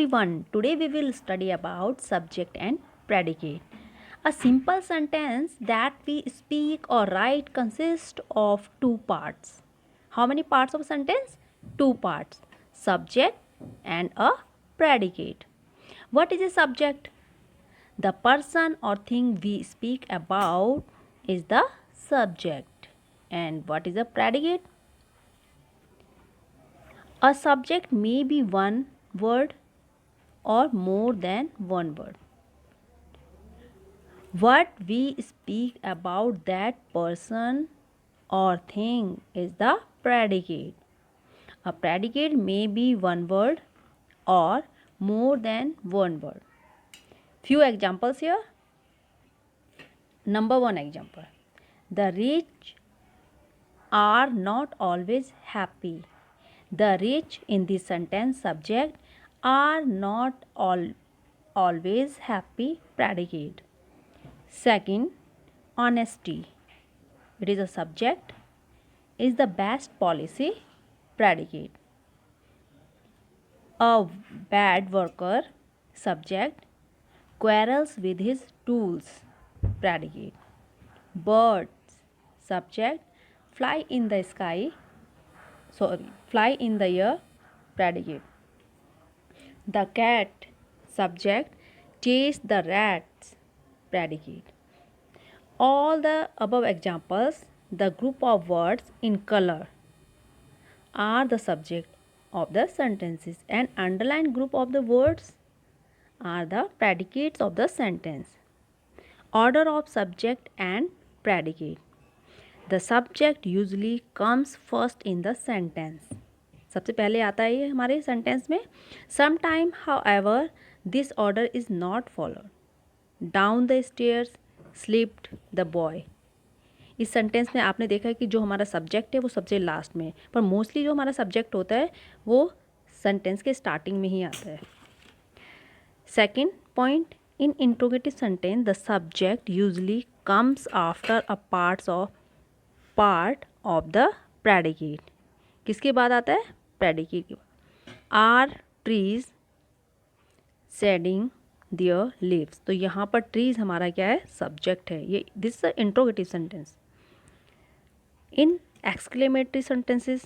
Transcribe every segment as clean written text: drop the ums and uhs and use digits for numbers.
everyone, today we will study about subject and predicate. A simple sentence that we speak or write consists of two parts. How many parts of a sentence? Two parts, subject and a predicate. What is a subject? The person or thing we speak about is the subject. And what is a predicate? A subject may be one word or more than one word. What we speak about that person or thing is the predicate. A predicate may be one word or more than one word. Few examples here. Number one example. The rich are not always happy. The rich in the sentence subject are not always happy predicate. Second, honesty. It is a subject. Is the best policy predicate. A bad worker subject quarrels with his tools predicate. Birds subject fly in the air predicate. The cat subject chase the rats predicate. All the above examples, the group of words in color are the subject of the sentences, and underlined group of the words are the predicates of the sentence. Order of subject and predicate. The subject usually comes first in the sentence. सबसे पहले आता है ये हमारे sentence में. Sometime, however, this order is not followed. Down the stairs slipped the boy. इस sentence में आपने देखा है कि जो हमारा सब्जेक्ट है वो सबसे लास्ट में, पर मोस्टली जो हमारा सब्जेक्ट होता है वो सेंटेंस के स्टार्टिंग में ही आता है. Second point, in interrogative sentence the subject usually comes after a part of the predicate. किसके बाद आता है? प्रेडिकेट के बाद. Are trees shedding their leaves. तो यहाँ पर ट्रीज हमारा क्या है? सब्जेक्ट है. ये this is interrogative sentence. In exclamatory sentences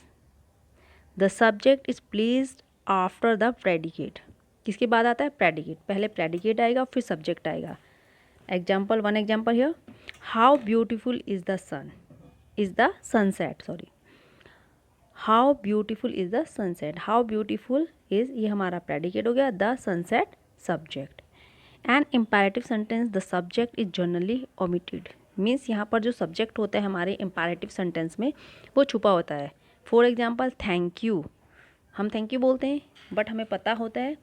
the subject is placed after the predicate. किसके बाद आता है? प्रेडिकेट. पहले प्रेडिकेट आएगा फिर सब्जेक्ट आएगा. Example, one example here. How beautiful is the sun is the sunset. Sorry, how beautiful is the sunset. How beautiful is, ये हमारा प्रेडिकेट हो गया. The sunset subject. And imperative sentence the subject is generally omitted. Means यहाँ पर जो subject होता है हमारे इम्पेरेटिव सेंटेंस में वो छुपा होता है. For example, thank you. हम थैंक यू बोलते हैं बट हमें पता होता है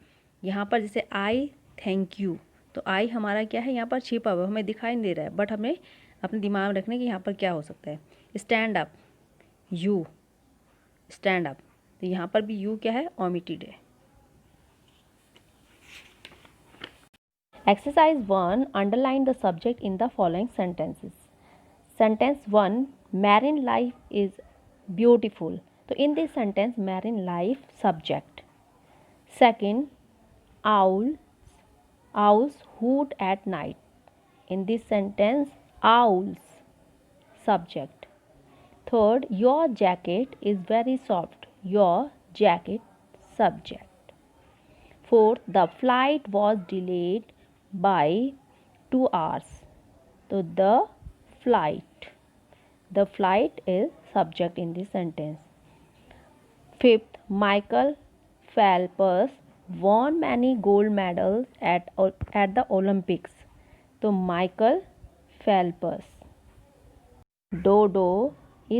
यहाँ पर जैसे आई थैंक यू, तो आई हमारा क्या है? यहाँ पर छिपा हुआ, हमें दिखाई नहीं दे रहा है, बट हमें अपने दिमाग में रखने कि यहाँ पर क्या हो सकता है. Stand up, you stand up. तो यहाँ पर भी यू क्या है? ओमिटेड है. Exercise 1. Underline the subject in the following sentences. Sentence 1. Marine life is beautiful. So in this sentence, marine life subject. Second, owls hoot at night. In this sentence, owls subject. Third, your jacket is very soft. Your jacket subject. Fourth, the flight was delayed by 2 hours. So the flight is subject in this sentence. Fifth, Michael Phelps won many gold medals at the Olympics. So Michael Phelps. Dodo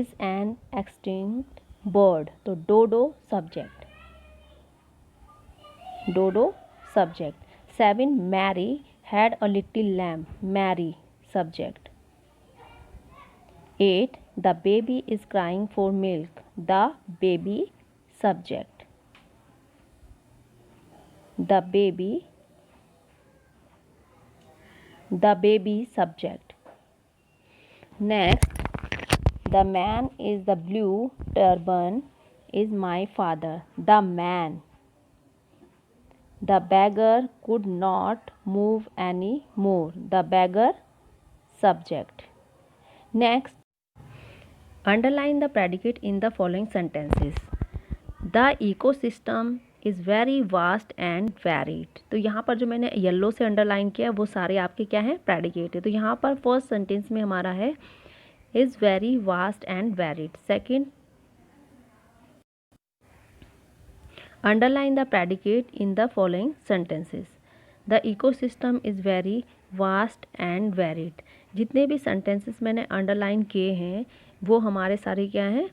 is an extinct bird. So dodo subject. Dodo subject. 7. Mary had a little lamb. Mary subject. 8. The baby is crying for milk. The baby subject. The baby subject. Next, the man is the blue turban is my father. The man The beggar could not move any more. The beggar, subject. Next, underline the predicate in the following sentences. The ecosystem is very vast and varied. तो यहाँ पर जो मैंने yellow से underline किया वो सारे आपके क्या हैं, प्रेडिकेट है. तो यहाँ पर फर्स्ट सेंटेंस में हमारा है is very vast and varied. Second, underline the predicate in the following sentences. The ecosystem is very vast and varied. जितने भी sentences मैंने अंडरलाइन किए हैं वो हमारे सारे क्या हैं,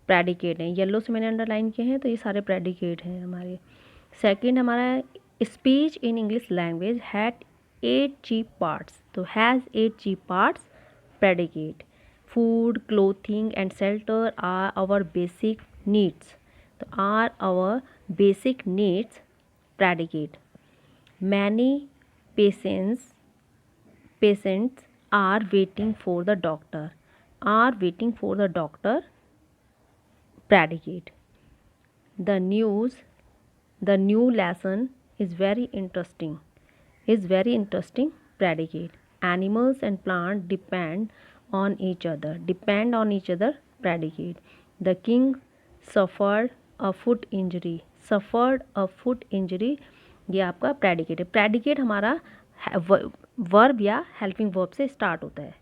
प्रेडिकेट हैं. येलो से मैंने अंडरलाइन किए हैं तो ये सारे प्रेडिकेट हैं हमारे. सेकंड हमारा speech in English language had 8 chief parts. तो has 8 chief parts, predicate. Food, clothing and shelter are our basic needs. तो are our basic needs, predicate. Many patients are waiting for the doctor. Are waiting for the doctor, predicate. The new lesson is very interesting. Is very interesting, predicate. Animals and plants depend on each other. Depend on each other, predicate. The king suffered a foot injury. Suffered a foot injury, ये आपका predicate है. predicate हमारा verb या helping verb से start होता है.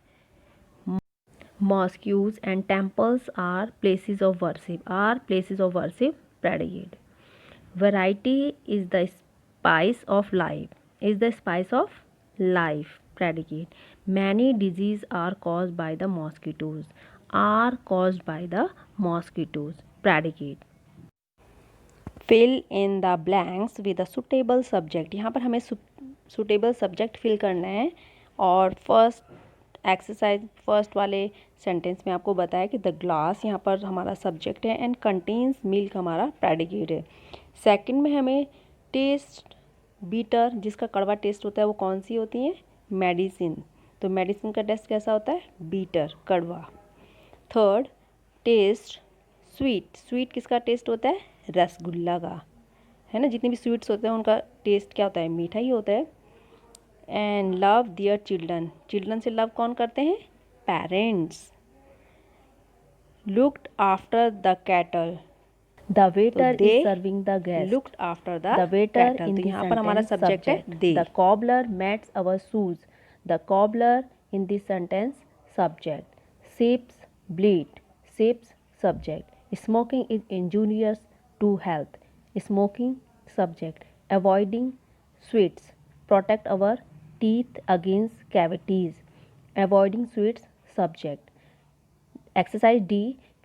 Mosques and temples are places of worship. Are places of worship, predicate. Variety is the spice of life. Is the spice of life, predicate. Many diseases are caused by the mosquitoes. Are caused by the mosquitoes, predicate. Fill in the blanks with a suitable subject. यहाँ पर हमें suitable subject fill करना है. और exercise first वाले sentence में आपको बताया कि द ग्लास यहाँ पर हमारा सब्जेक्ट है एंड कंटेन्स मिल्क हमारा प्रेडिकेट है. सेकंड में हमें टेस्ट बीटर, जिसका कड़वा टेस्ट होता है वो कौन सी होती है, मेडिसिन. तो मेडिसिन का टेस्ट कैसा होता है, बीटर, कड़वा. Third, test sweet. स्वीट किसका टेस्ट होता है, रसगुल्ला का, है ना. जितने भी स्वीट्स होते हैं उनका टेस्ट क्या होता है, मीठा ही होता है. And love their children. Children से लव कौन करते हैं, parents. Looked after the cattle. The waiter is serving the guest. Looked after the waiter. तो यहाँ पर हमारा सब्जेक्ट है they. The cobbler mends our shoes. The cobbler in this sentence, subject. Ships bleed. Ships, subject. Smoking is injurious to health. Smoking, subject. Avoiding sweets. Protect our teeth against cavities. Avoiding sweets, subject. Exercise D.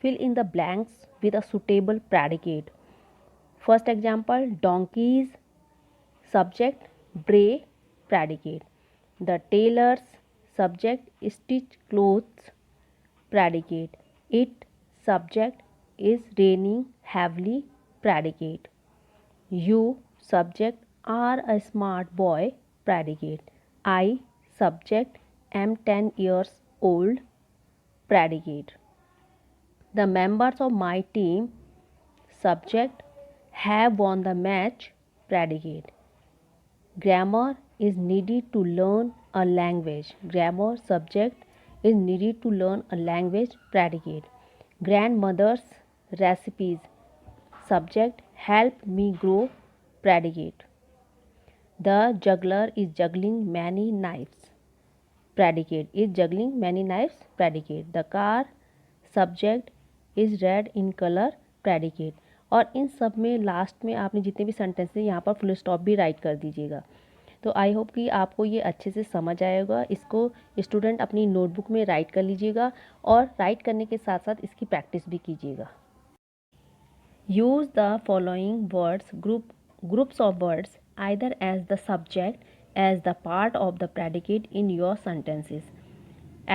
Fill in the blanks with a suitable predicate. First example, donkeys, subject. Bray, predicate. The tailors, subject. Stitch clothes, predicate. It, subject. Is raining heavily, predicate. You, subject. Are a smart boy, predicate. I, subject, am 10 years old, predicate. The members of my team, subject, have won the match, predicate. Grammar is needed to learn a language. Grammar, subject, is needed to learn a language, predicate. Grandmother's recipes, subject, help me grow, predicate. The juggler is juggling many knives, predicate. Is juggling many knives, predicate. The car, subject, is red in color, predicate. और इन सब में last में आपने जितने भी sentence हैं यहाँ पर फुल स्टॉप भी राइट कर दीजिएगा. तो आई होप कि आपको ये अच्छे से समझ आएगा. इसको स्टूडेंट अपनी नोटबुक में राइट कर लीजिएगा और राइट करने के साथ साथ इसकी प्रैक्टिस भी कीजिएगा. Use the following words, groups of words either as the subject as the part of the predicate in your sentences.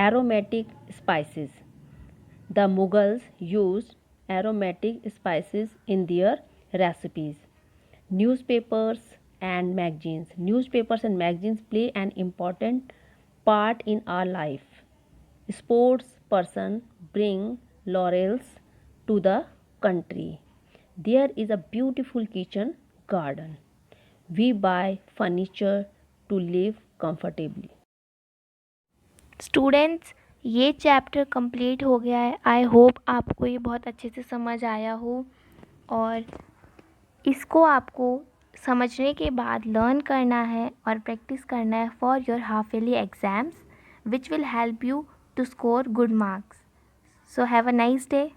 Aromatic spices. The Mughals used aromatic spices in their recipes. Newspapers and magazines. Newspapers and magazines play an important part in our life. Sports person bring laurels to the country. There is a beautiful kitchen garden. We buy furniture to live comfortably. Students, ये chapter complete हो गया है। I hope आपको ये बहुत अच्छे से समझ आया हो, और इसको आपको समझने के बाद लर्न करना है और प्रैक्टिस करना है for your half yearly exams, which will help you to score good marks. So have a nice day.